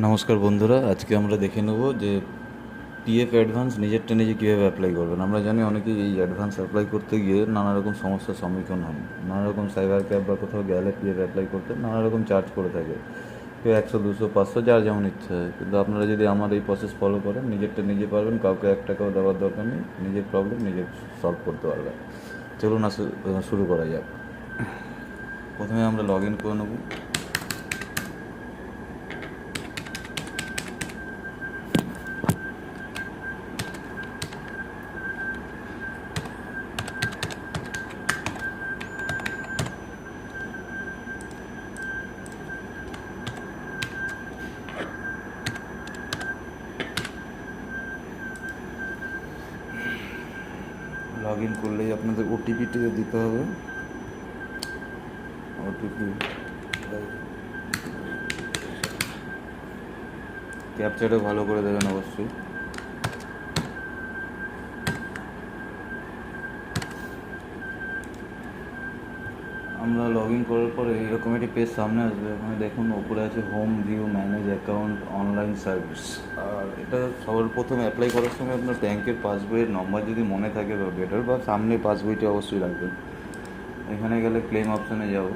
নমস্কার বন্ধুরা, আজকে আমরা দেখে নেব যে পিএফ অ্যাডভান্স নিজেরটা নিজে কীভাবে অ্যাপ্লাই করবেন। আমরা জানি অনেকেই এই অ্যাডভান্স অ্যাপ্লাই করতে গিয়ে নানা রকম সমস্যার সম্মুখীন হন। নানা রকম সাইবার ক্যাব বা কোথাও গেলে পিএফ অ্যাপ্লাই করতে নানা রকম চার্জ করে থাকে। কেউ 100, 200, 500 যার যেমন ইচ্ছা হয়। কিন্তু আপনারা যদি আমার এই প্রসেস ফলো করেন, নিজেরটা নিজে পারবেন, কাউকে 1 টাকাও দেওয়ার দরকার নেই, নিজের প্রবলেম নিজে সলভ করতে পারবেন। চলুন শুরু করা যাক। প্রথমে আমরা লগ ইন করে নেব। লগ ইন করলেই আপনাদের ওটিপিটি দিতে হবে। ওটিপি ক্যাপচারও ভালো করে দেবেন অবশ্যই। আমরা লগ ইন করার পরে এরকম একটি পেজ সামনে আসবে। ওখানে দেখুন ওপরে আছে home view, manage account, online service. আর এটা সবার প্রথম অ্যাপ্লাই করার সময় আপনার ব্যাংকের পাসবইয়ের নম্বর যদি মনে থাকে বা বেটার, বা সামনে পাসবইটা অবশ্যই রাখবেন। এখানে গেলে ক্লেম অপশানে যাব,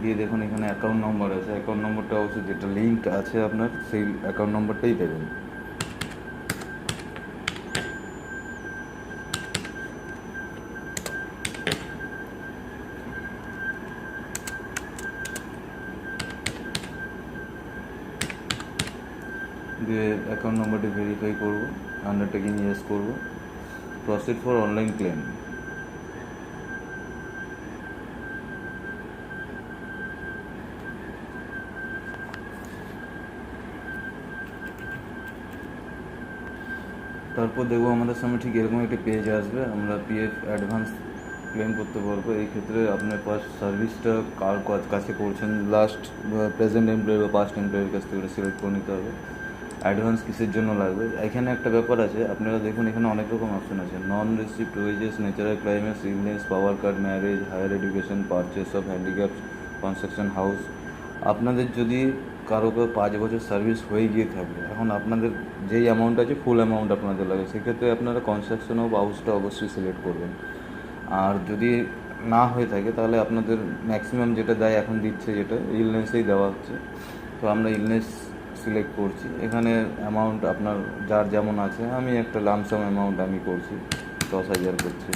দিয়ে দেখুন এখানে অ্যাকাউন্ট নম্বর আছে। অ্যাকাউন্ট নম্বরটা অবশ্যই যেটা লিঙ্ক আছে আপনার সেই অ্যাকাউন্ট নম্বরটাই দেবেন। দিয়ে অ্যাকাউন্ট নম্বরটি ভেরিফাই করব, আন্ডারটেকিং ইয়েস করব, প্রসিড ফর অনলাইন ক্লেম। তারপর দেখবো আমাদের সামনে ঠিক এরকম একটি পেজ আসবে। আমরা পিএফ অ্যাডভান্স ক্লেম করতে পারবো। এই ক্ষেত্রে আপনার ফার্স্ট সার্ভিসটা কার কাছে করছেন, লাস্ট প্রেজেন্ট এমপ্লয়ি বা পাস্ট এমপ্লয়ের কাছ থেকে সিলেক্ট করে নিতে হবে। অ্যাডভান্স কিসের জন্য লাগবে, এখানে একটা ব্যাপার আছে। আপনারা দেখুন এখানে অনেক রকম অপশন আছে। Non receipt wages, natural climate, illness, power cut, marriage, higher education, purchase of handicap, construction house. আপনাদের যদি কারো 5 বছর সার্ভিস হয়ে গিয়ে থাকে, এখন আপনাদের যেই অ্যামাউন্ট আছে ফুল অ্যামাউন্ট আপনাদের লাগে, সেক্ষেত্রে আপনারা কনস্ট্রাকশন অফ হাউসটা অবশ্যই সিলেক্ট করবেন। আর যদি না হয়ে থাকে তাহলে আপনাদের ম্যাক্সিমাম যেটা দেয়, এখন দিচ্ছে যেটা ইলনেসেই দেওয়া হচ্ছে, তো আমরা ইলনেস সিলেক্ট করছি। এখানে অ্যামাউন্ট আপনার যার যেমন আছে, আমি একটা লামসাম অ্যামাউন্ট আমি করছি, 10,000 করছি।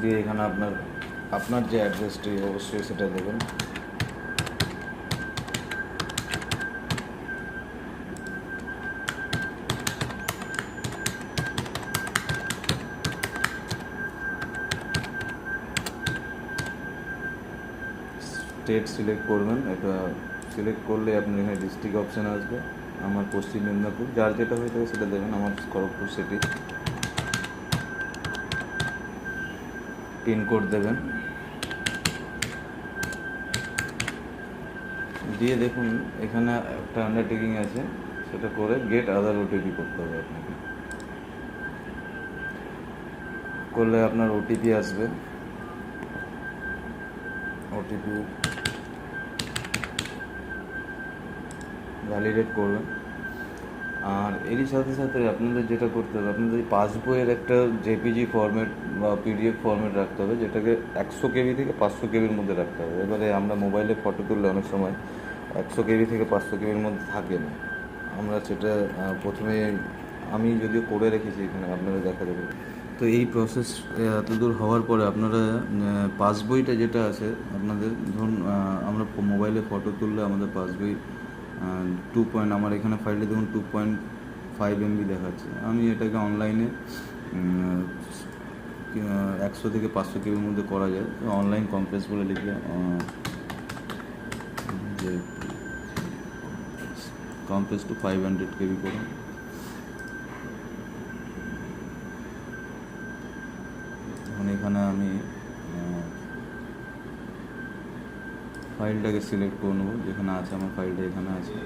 দিয়ে এখানে আপনার আপনার যে অ্যাড্রেসটি অবশ্যই সেটা দেবেন। স্টেট সিলেক্ট করবেন। এটা সিলেক্ট করলে আপনার এখানে ডিস্ট্রিক্ট অপশান আসবে। আমার পশ্চিম মেদিনীপুর, যার যেটা হয়ে থাকে সেটা দেবেন। আমার খড়গপুর সিটি। পিনকোড দেবেন। দিয়ে দেখুন এখানে একটা আন্ডারটেকিং আছে, সেটা করে গেট আদার ওটিপি করতে হবে আপনাকে। করলে আপনার ওটিপি আসবে। ওটিপি ভ্যালিডেট করবেন। আর এরই সাথে সাথে আপনাদের যেটা করতে হবে, আপনাদের পাসবইয়ের একটা জেপিজি ফরম্যাট বা পিডিএফ ফরম্যাট রাখতে হবে, যেটাকে 100 কেবি থেকে 500 কেবির মধ্যে রাখতে হবে। এবারে আমরা মোবাইলে ফটো তুললে অনেক সময় 100 কেবি থেকে 500 কেবির মধ্যে থাকে না। আমরা সেটা প্রথমে আমি যদিও করে রেখেছি, এখানে আপনারা দেখা দেবে। তো এই প্রসেস এতদূর হওয়ার পরে আপনারা পাসবইটা যেটা আছে আপনাদের, ধরুন আমরা মোবাইলে ফটো তুললে আমাদের পাসবই 2 আমার এখানে ফাইলটা দেখুন 2.5 MB দেখাচ্ছে। আমি এটাকে অনলাইনে 100 থেকে 500 কেবির মধ্যে করা যায়। অনলাইন কম্প্রেস বলে লিখলে যে কম্প্রেস টু 500 কেবি করুন। এখন এখানে আমি ফাইলটাকে সিলেক্ট করে নেবো, যেখানে আছে আমার ফাইলটা এখানে আছে।